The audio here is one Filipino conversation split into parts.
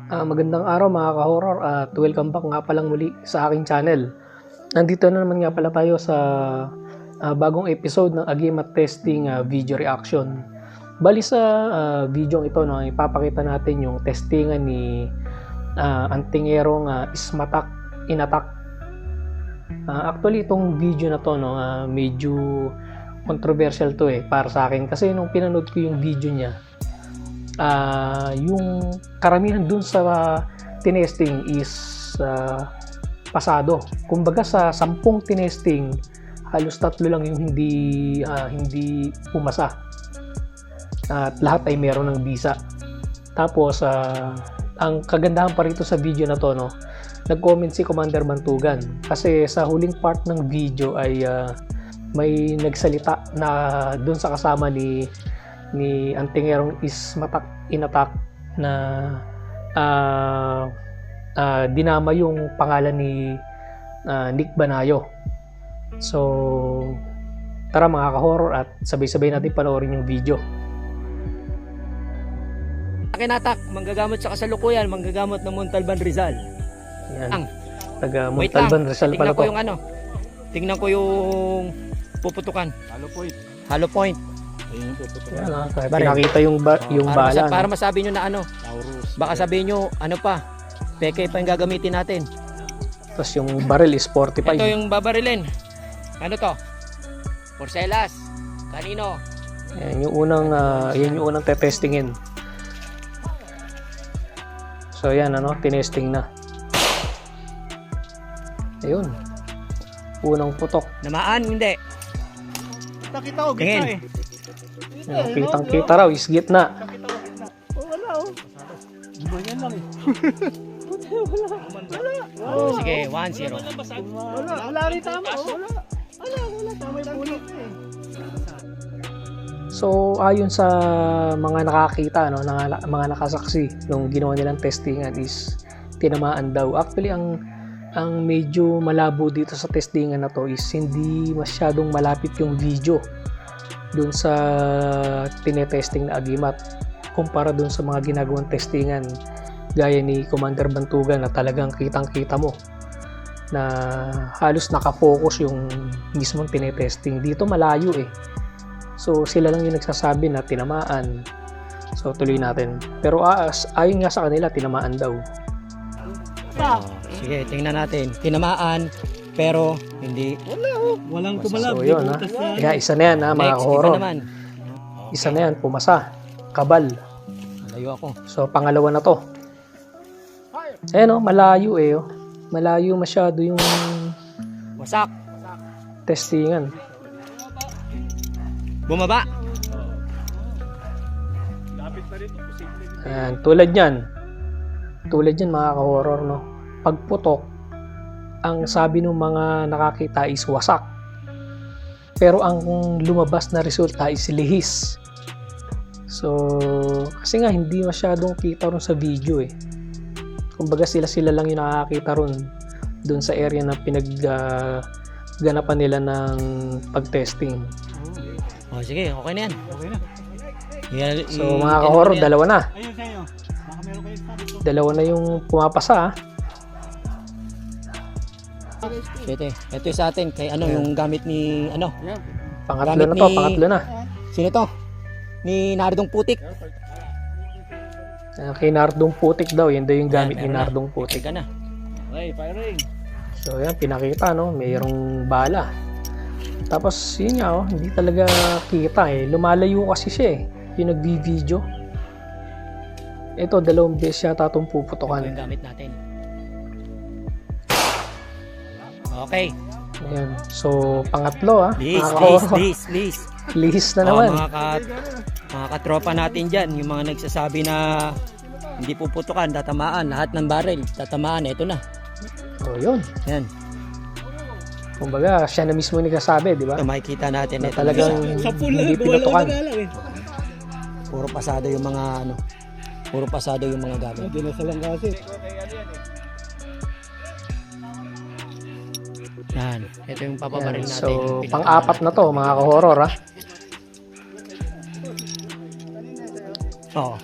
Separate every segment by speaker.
Speaker 1: Magandang araw mga ka-horror at welcome back nga palang muli sa aking channel. Nandito na naman nga pala tayo sa bagong episode ng Agimat Testing video reaction. Bali sa video ito, no, ipapakita natin yung testingan ni Antingerong Ismatak Inatak. Actually itong video na to, no, medyo controversial to para sa akin kasi nung pinanood ko yung video niya, yung karamihan dun sa tinesting is pasado. Kumbaga sa 10 tinesting, halos 3 lang yung hindi pumasa. At lahat ay meron ng bisa. Tapos ang kagandahan pa rito sa video na to, no, nag-comment si Commander Bantugan kasi sa huling part ng video ay may nagsalita na dun sa kasama ni Antingerong Ismatak Inatak na dinama yung pangalan ni Nick Banayo. So tara mga ka-horror at sabay-sabay natin panoorin yung video.
Speaker 2: Kinatak, manggagamot sa kasalukuyan, manggagamot ng Montalban Rizal.
Speaker 1: Yan. Taga Montalban Rizal pala to.
Speaker 2: Tingnan ko yung puputukan. Hollow point.
Speaker 1: Yan, pinakita yung bala.
Speaker 2: Para masabi nyo na ano. Baka sabihin nyo, ano pa, peke pa yung gagamitin natin.
Speaker 1: Tapos yung barrel is 45.
Speaker 2: Ito yung babarilin. Ano to? Porcelas. Kanino?
Speaker 1: Yan yung unang tetestingin. So yan, tinesting na. Ayun. Unang putok.
Speaker 2: Namaan, hindi.
Speaker 3: Nakita ko, gitna eh.
Speaker 1: Kitang-kita raw, is gitna.
Speaker 3: Wala oh. Ganyan lang eh.
Speaker 2: Sige, 1-0.
Speaker 3: Wala rin tama. Wala. Tama yung punit eh.
Speaker 1: So ayon sa mga nakakita, mga nakasaksi nung ginawa nilang testingan is tinamaan daw. Actually ang medyo malabo dito sa testingan na to is hindi masyadong malapit yung video dun sa tinetesting na Agimat kumpara dun sa mga ginagawang testingan gaya ni Commander Bantugan na talagang kitang-kita mo na halos nakafocus yung mismong tinetesting. Dito malayo so sila lang yung nagsasabi na tinamaan. So tuloy natin, pero ayon nga sa kanila tinamaan daw.
Speaker 2: Sige, tingnan natin. Tinamaan, pero hindi.
Speaker 3: Walang tumalab.
Speaker 1: So yun isa na yan mga ka-horror. Isa na yan, pumasa. Kabal.
Speaker 2: Malayo ako.
Speaker 1: So pangalawa na to. Malayo malayo masyado yung
Speaker 2: Wasak.
Speaker 1: testingan.
Speaker 2: Bumaba.
Speaker 1: Tulad yan mga ka-horror, no? Pagputok, ang sabi ng mga nakakita is wasak. Pero ang lumabas na resulta is lihis. So, kasi nga hindi masyadong kita ron sa video Kumbaga sila lang yung nakakita ron dun sa area na pinagganapan nila ng pag-testing.
Speaker 2: Sige, okay na yan.
Speaker 1: So mga ka-horror, dalawa na.
Speaker 3: Ayun sa'yo. Baka meron kayo sabi ko.
Speaker 1: Dalawa na yung pumapasa.
Speaker 2: Ito yung sa atin, kay yung gamit ni,
Speaker 1: Pangatlo na to, pangatlo na.
Speaker 2: Sino to? Ni Nardong Putik.
Speaker 1: Kay Nardong Putik daw, yan daw yung gamit ni Nardong Putik.
Speaker 2: Ka na.
Speaker 3: Okay, firing.
Speaker 1: So yan, pinakita, mayroong bala. Tapos yun nga, hindi talaga kita lumalayo kasi siya yung nagbi-video. Ito, 2 beses yata itong puputokan.
Speaker 2: Ito yung gamit natin. Okay.
Speaker 1: Ayan. So, pangatlo
Speaker 2: Please.
Speaker 1: Lihis na naman.
Speaker 2: Mga katropa natin dyan, yung mga nagsasabi na hindi puputukan, tatamaan, lahat ng barrel, tatamaan, ito na.
Speaker 1: So, yun.
Speaker 2: Yan.
Speaker 1: Kumbaga, siya na mismo nagsasabi, di ba?
Speaker 2: Ito makikita natin.
Speaker 1: Na talagang hindi pinutukan.
Speaker 2: Puro pasado yung mga puro pasado yung mga gamit.
Speaker 3: Dinasalang kasi.
Speaker 2: Yan. Ito yung papabaril natin.
Speaker 1: So, pang-apat na to, mga ka-horror,
Speaker 2: Oo.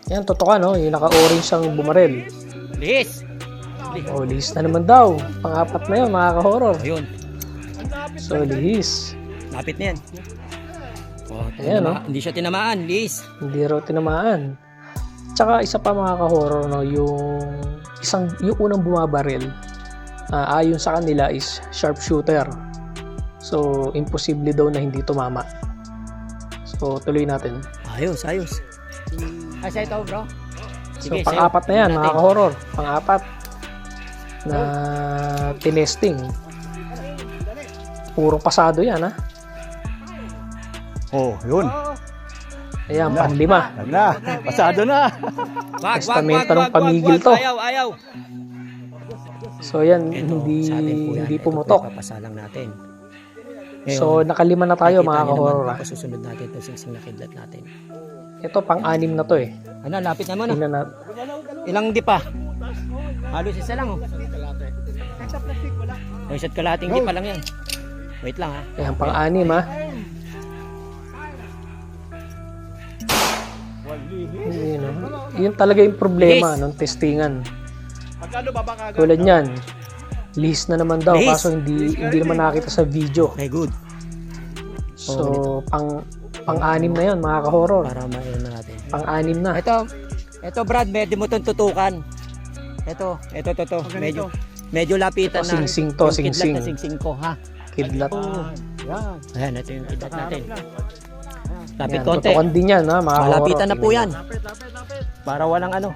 Speaker 1: Yan, totoo no? Yung naka-orange ang bumarel.
Speaker 2: Lihis!
Speaker 1: O, lihis na naman daw. Pang-apat na yun, mga ka-horror.
Speaker 2: Ayun,
Speaker 1: So, lihis.
Speaker 2: lapit na yan. Oh,
Speaker 1: Ayan,
Speaker 2: hindi siya tinamaan, lihis.
Speaker 1: Hindi raw tinamaan. Tsaka isa pa mga ka-horror, no? Yung unang bumabaril, ayon sa kanila is sharpshooter. So, imposible daw na hindi tumama. So, tuloy natin.
Speaker 2: Ayos, ayos. Asa ito, bro?
Speaker 1: So,
Speaker 2: Sige,
Speaker 1: pang-apat na yan,
Speaker 2: sa'yo.
Speaker 1: mga ka-horror. Pang-apat na tinesting. Puro pasado yan, ha?
Speaker 3: Oh, yun.
Speaker 1: Ayan, panlima.
Speaker 3: Wag na. Pasado na.
Speaker 1: Testamento ng pamigil to.
Speaker 2: Ayaw, ayaw.
Speaker 1: So, yan,
Speaker 2: Ito,
Speaker 1: hindi,
Speaker 2: sa atin po yan.
Speaker 1: hindi
Speaker 2: Ito
Speaker 1: pumutok.
Speaker 2: po, ipapasalang natin.
Speaker 1: So, nakalima na tayo, mga ka-horror, ha?
Speaker 2: Susunod natin itong singsing na kidlat natin.
Speaker 1: Ito, pang-anim na to, eh.
Speaker 2: Ano, lapit naman. Oh.
Speaker 1: Tingnan na.
Speaker 2: Ilang di pa? Halos isa lang. Oh. Yung isa't kalating di pa lang yan. Wait lang ha.
Speaker 1: Ayan, pang-anim, ha? Yun, yun talaga yung problema
Speaker 2: Yes.
Speaker 1: ng testingan.
Speaker 3: Magkano ba baka
Speaker 1: Tulad niyan, list na naman daw,
Speaker 2: List.
Speaker 1: kaso hindi naman nakita sa video.
Speaker 2: Okay, good.
Speaker 1: So, pang-anim na yun, mga ka-horror.
Speaker 2: Para ma-ano natin.
Speaker 1: Pang-anim na.
Speaker 2: Ito Brad, medyo mo itong tutukan. Ito. Medyo lapitan
Speaker 1: Ito,
Speaker 2: na.
Speaker 1: singsing to,
Speaker 2: yung kidlat
Speaker 1: singsing.
Speaker 2: na singsing ko, ha?
Speaker 1: Kidlat.
Speaker 3: Yan.
Speaker 2: Ayan, ito yung kidlat natin. Lapit
Speaker 1: Yan,
Speaker 2: konti.
Speaker 1: tutukan din yan, ha, mga ka-horror.
Speaker 2: Malapitan na po
Speaker 1: Tingnan
Speaker 2: yan.
Speaker 3: Lapit.
Speaker 2: Para walang edit.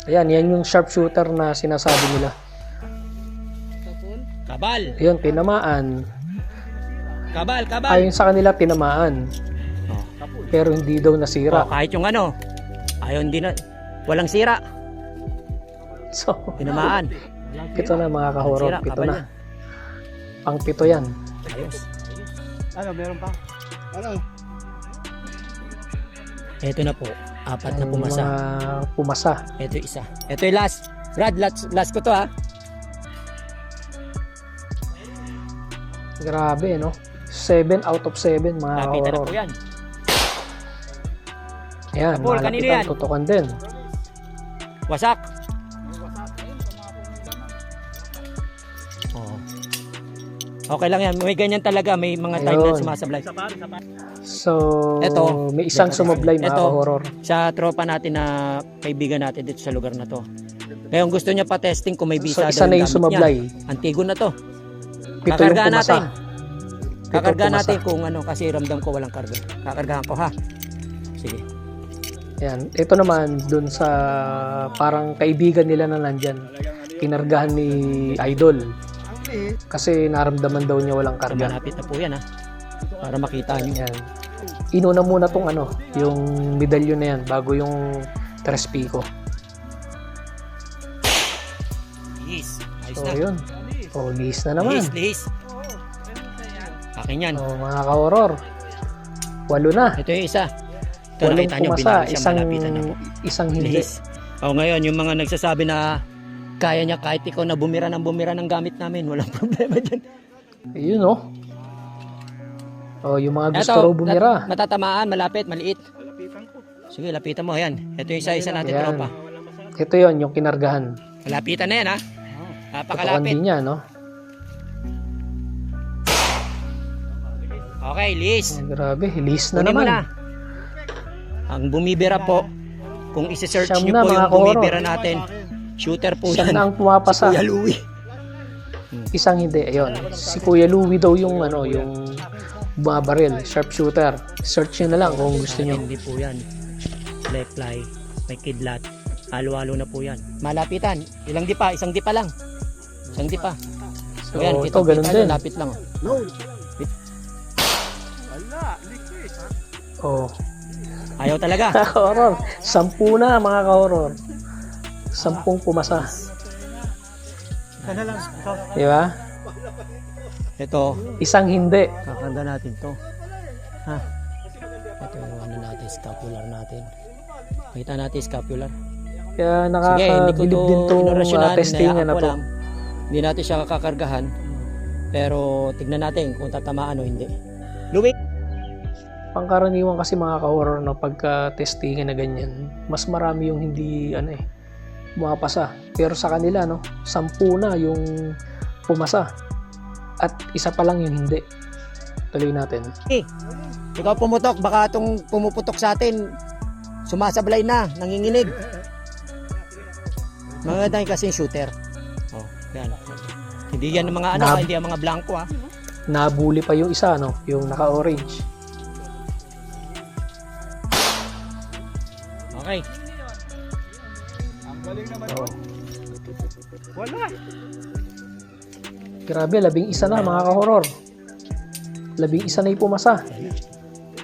Speaker 1: Ayan, yan yung sharpshooter na sinasabi nila.
Speaker 2: Kabal.
Speaker 1: Ayun, tinamaan.
Speaker 2: Kabal.
Speaker 1: Ayon sa kanila, tinamaan.
Speaker 2: Oh.
Speaker 1: Pero hindi daw nasira.
Speaker 2: Oh, kahit yung ano, ayon din na, walang sira.
Speaker 1: So,
Speaker 2: Tinamaan.
Speaker 1: pito na mga ka-horror.
Speaker 2: Sira,
Speaker 1: Pito
Speaker 2: kabal
Speaker 1: na.
Speaker 2: yan.
Speaker 1: Pang-pito yan.
Speaker 2: Ayos.
Speaker 3: Ano, meron pa? Ano?
Speaker 2: Ito na po. Apat na
Speaker 1: Ang
Speaker 2: pumasa.
Speaker 1: Mga pumasa.
Speaker 2: Ito yung isa. Ito yung last. Brad, last ko to ha.
Speaker 1: Grabe, no? 7 out of 7, mga
Speaker 2: Lapitan na
Speaker 1: horror.
Speaker 2: po yan.
Speaker 1: Ayan,
Speaker 2: Kapul, kanino
Speaker 1: malapitan,
Speaker 2: yan?
Speaker 1: tutukan din.
Speaker 2: Wasak. Oo. Okay lang yan. May ganyan talaga. May mga time
Speaker 1: Ayun.
Speaker 2: na sumasablay.
Speaker 1: So,
Speaker 2: Eto.
Speaker 1: may isang sumablay, mga
Speaker 2: Eto.
Speaker 1: horror.
Speaker 2: Sa tropa natin na kaibigan natin dito sa lugar na to. Ngayon gusto niya pa testing kung may
Speaker 1: So,
Speaker 2: bisa
Speaker 1: isa
Speaker 2: daw
Speaker 1: na
Speaker 2: yung
Speaker 1: yung
Speaker 2: gamit niya.
Speaker 1: sumablay.
Speaker 2: Antigo na to.
Speaker 1: 7 yung
Speaker 2: Kakargaan
Speaker 1: pumasa.
Speaker 2: natin. Kakargaan
Speaker 1: pumasa.
Speaker 2: natin kung ano kasi ramdam ko walang karga. Kakargahan ko ha. Sige.
Speaker 1: Ayan, ito naman dun sa parang kaibigan nila na nandyan. Kinargahan ni Idol. Kasi naramdaman daw niya walang
Speaker 2: So,
Speaker 1: karga.
Speaker 2: malapit na po yan ha. Para makita nyo.
Speaker 1: Ayan. Inuna muna tong ano, yung medalyon na yan bago yung Tres Pico.
Speaker 2: Yes. Ayos
Speaker 1: So,
Speaker 2: na.
Speaker 1: yun. O, lihis na naman.
Speaker 2: Lihis. Akin yan.
Speaker 1: O, mga ka-horror. 8 na.
Speaker 2: Ito yung isa. Ito
Speaker 1: 8
Speaker 2: nakita nyo,
Speaker 1: pumasa,
Speaker 2: binali siya,
Speaker 1: isang,
Speaker 2: malapitan na po.
Speaker 1: isang hindi.
Speaker 2: Lihis. O ngayon, yung mga nagsasabi na kaya niya kahit ikaw na bumira ng gamit namin, walang problema dyan.
Speaker 1: Yun, no? O, yung mga gusto raw bumira.
Speaker 2: Matatamaan, malapit, maliit. Sige, lapitan mo. Ayan. Ito yung isa-isa natin
Speaker 1: Ayan.
Speaker 2: tropa.
Speaker 1: Ito yon yung kinargahan.
Speaker 2: Malapitan na yan ha.
Speaker 1: Tutukan
Speaker 2: Napakalapit.
Speaker 1: din niya, no?
Speaker 2: Okay, list.
Speaker 1: Oh, grabe, lihis na
Speaker 2: Kunin mo
Speaker 1: naman.
Speaker 2: na. Ang bumibira po, kung isi-search
Speaker 1: Siyam
Speaker 2: nyo
Speaker 1: na,
Speaker 2: po
Speaker 1: mga
Speaker 2: yung
Speaker 1: ka-horror.
Speaker 2: bumibira natin, shooter po
Speaker 1: Siya
Speaker 2: yan.
Speaker 1: na ang pumapasa.
Speaker 2: Kuya Louie.
Speaker 1: Isang hindi, ayun. Si Kuya Louie daw yung ano, yung bumabaril, sharpshooter. Search nyo na lang kung gusto nyo.
Speaker 2: Hindi po yan. Left fly, may kidlat. Halo-halo na po yan. Malapitan. Ilang di pa? Isang di pa lang. Isang di pa.
Speaker 1: So,
Speaker 2: Ayan,
Speaker 1: ito, ganun din.
Speaker 2: Lapit lang. Oh.
Speaker 1: Oh.
Speaker 2: Ayaw talaga.
Speaker 1: Horror. 10 na, mga ka-horror. 10 pumasa.
Speaker 3: Sana lang. Ito.
Speaker 1: Di ba?
Speaker 2: Ito,
Speaker 1: Isang hindi.
Speaker 2: kakanda natin to. Ha? Ito yung ano natin, scapular natin. Kita natin scapular.
Speaker 1: Kaya
Speaker 2: Sige, hindi ko
Speaker 1: nakakabilib
Speaker 2: to
Speaker 1: din itong
Speaker 2: inorasyonan,
Speaker 1: testingan na
Speaker 2: hinayaan ko
Speaker 1: to.
Speaker 2: lang. Hindi natin siya kakargahan. Pero tignan natin kung tatamaan o hindi. Louie!
Speaker 1: Pangkaraniwan kasi mga ka-horror na pagka-testingan na ganyan, mas marami yung hindi pumapasa. Pero sa kanila 10 na yung pumasa at isa pa lang yung hindi. Tuloy natin.
Speaker 2: Ikaw pumutok, baka itong pumuputok sa atin, sumasablay na, nanginginig. Mga dahil kasing shooter. Oh, yan. Hindi yan ang mga hindi ang mga blanco
Speaker 1: Nabuli pa yung isa, yung naka-orange.
Speaker 2: Okay.
Speaker 3: Ang galing naman.
Speaker 1: Oh.
Speaker 3: Wala.
Speaker 1: Grabe, 11 na mga ka-horror. 11 na yung pumasa.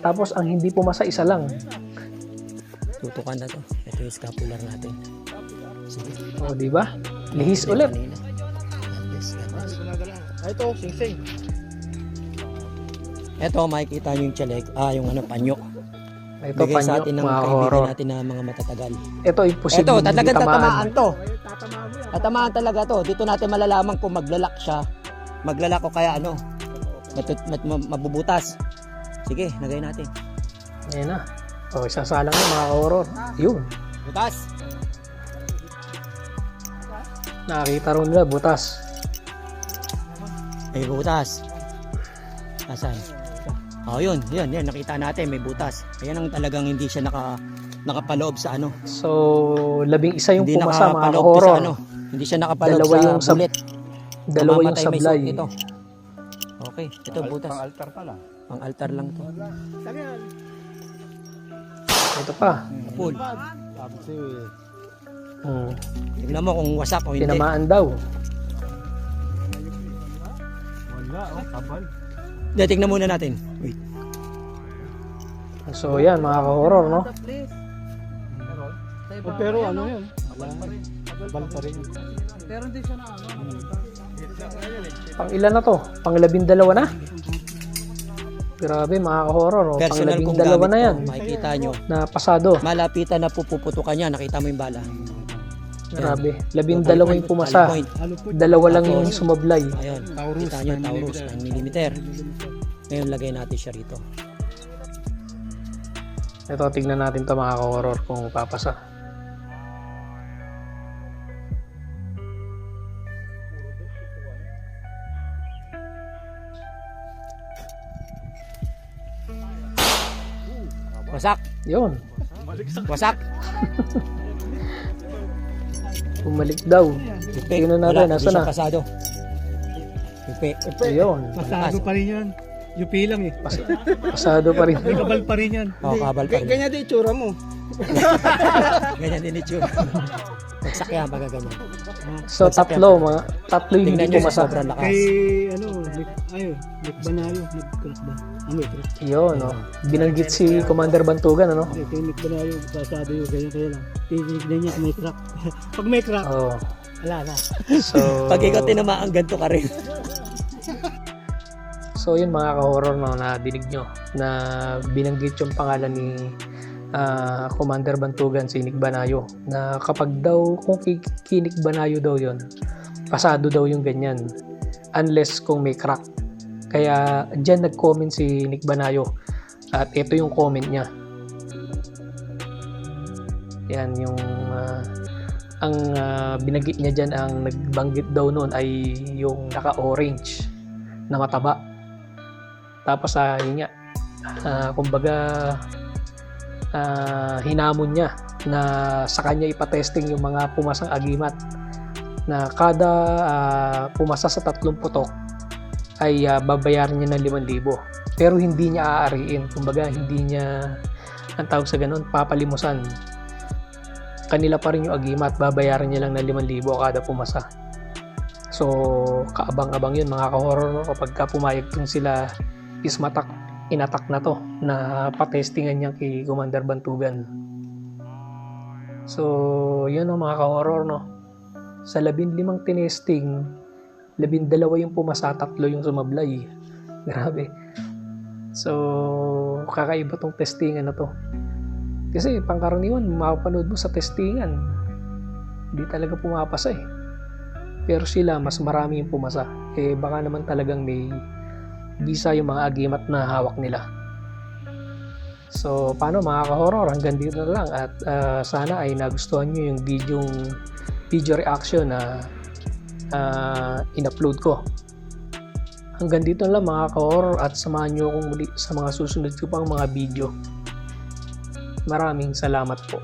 Speaker 1: Tapos ang hindi pumasa, isa lang.
Speaker 2: Tutukan na to. Ito yung scapular natin. Sige.
Speaker 1: O, di ba? Lihis ulit.
Speaker 3: Ito, sing-sing.
Speaker 2: Ito, makikita nyo yung chaleg. Yung panyo.
Speaker 1: Ito
Speaker 2: Bigay sa
Speaker 1: panyo,
Speaker 2: atin ng
Speaker 1: mga
Speaker 2: kaibigan
Speaker 1: horror.
Speaker 2: natin na mga matatagal.
Speaker 1: Ito, imposible
Speaker 2: Ito,
Speaker 1: hindi
Speaker 2: talagang tatamaan
Speaker 1: tamaan.
Speaker 2: to.
Speaker 3: Tatamaan mo yan.
Speaker 2: Tatamaan talaga to. Dito natin malalaman kung maglalak siya. Maglalak o kaya mabubutas. Sige, lagay natin.
Speaker 1: Ayan na. O, isang salang na mga horror. Yun.
Speaker 2: Butas.
Speaker 1: Nakakita rin nila, butas.
Speaker 2: May butas. Asan? Yun. Nakita natin, may butas. Ayan ang talagang hindi siya nakapaloob sa
Speaker 1: So, 11 yung
Speaker 2: Hindi
Speaker 1: pumasa mga
Speaker 2: nakapaloob
Speaker 1: horror.
Speaker 2: sa Hindi siya nakapaloob
Speaker 1: Dalawa
Speaker 2: sa
Speaker 1: yung
Speaker 2: bullet.
Speaker 1: Dalawa yung
Speaker 2: Mamamatay, may
Speaker 1: sablay.
Speaker 2: suot ito. Okay, ito butas.
Speaker 3: Pang-altar pala.
Speaker 2: Pang altar lang to.
Speaker 1: Ito pa.
Speaker 2: Full.
Speaker 3: Sabi sa'yo
Speaker 2: Tignan mo kung wasak o hindi.
Speaker 1: Tinamaan daw.
Speaker 3: Wala, kabal.
Speaker 2: Hindi, tignan muna natin. Wait.
Speaker 1: So, yan mga ka-horror,
Speaker 3: Pero ano yun? Kabal pa rin.
Speaker 1: Pang ilan na to? Pang 12 na? Grabe mga ka-horror. Pang
Speaker 2: Personal kong
Speaker 1: 12
Speaker 2: gamit
Speaker 1: na yan.
Speaker 2: ko, makikita nyo.
Speaker 1: Na pasado.
Speaker 2: Malapitan na puputukan niya. Nakita mo yung bala.
Speaker 1: Grabe. 12 yung pumasa.
Speaker 2: Point.
Speaker 1: Dalawa lang yung sumablay.
Speaker 2: Ayun. Kita nyo, Taurus, 9mm. Ngayon, lagay natin siya rito.
Speaker 1: Ito, tignan natin to mga ka-horror kung papasa.
Speaker 2: Wasak.
Speaker 1: Yun.
Speaker 2: Wasak.
Speaker 1: Bumalik daw.
Speaker 2: Yupi.
Speaker 1: Tingnan natin,
Speaker 2: Wala, hindi
Speaker 1: nasa
Speaker 2: siya
Speaker 1: na?
Speaker 2: pasado. Yupi.
Speaker 1: Ayun.
Speaker 3: Pasado pa rin yan. UP lang eh.
Speaker 1: Pasado pa rin.
Speaker 3: May kabal pa rin yan.
Speaker 2: Kabal pa rin.
Speaker 3: Ganyan din itsura mo.
Speaker 2: Ganyan din itsura. Nagsakyan pag ganyan.
Speaker 1: So, tatlo yung
Speaker 2: Tingnan
Speaker 1: hindi
Speaker 2: nyo sa
Speaker 1: pumasa.
Speaker 2: sobrang lakas.
Speaker 3: Kay Nick Banayo, nag-crack ba? May crack.
Speaker 1: Yun, binanggit si Commander Bantugan,
Speaker 3: Kay Nick Banayo, sasabi yung ganyan kaya lang. Titignan niya kung may crack. Pag may crack,
Speaker 1: Oh.
Speaker 3: wala na.
Speaker 1: So,
Speaker 2: Pag ikaw tinamaan, ganito ka rin.
Speaker 1: So yun mga ka-horror na dinig nyo na binanggit yung pangalan ni Commander Bantugan, si Nick Banayo, na kapag daw kung Nick Banayo daw yun, pasado daw yung ganyan unless kung may crack. Kaya dyan nag-comment si Nick Banayo at ito yung comment niya. Yan yung ang binanggit niya dyan, ang nagbanggit daw noon ay yung naka-orange na mataba. Tapos yun nga, kumbaga hinamon niya na sa kanya ipatesting yung mga pumasang agimat, na kada pumasa sa 3 putok ay babayaran niya ng 5,000, pero hindi niya aariin. Kumbaga hindi niya, ang tawag sa ganun, papalimusan. Kanila pa rin yung agimat, babayaran niya lang ng 5,000 kada pumasa. So kaabang-abang yun mga ka-horror, kapag pumayag tong sila is inatak na to, na patestingan niya kay Commander Bantugan. So yun mga ka-horror, sa 15 tinesting, 12 yung pumasa, 3 yung sumablay. Grabe. So kakaiba tong testingan na to, kasi pangkaraniwan mapapanood mo sa testingan hindi talaga pumapasa pero sila mas marami yung pumasa. Baka naman talagang may visa yung mga agimat na hawak nila. So paano mga ka-horror, hanggang dito na lang at sana ay nagustuhan nyo yung video reaction na in-upload ko. Hanggang dito na lang mga ka-horror at samahan nyo akong muli sa mga susunod ko pang mga video. Maraming salamat po.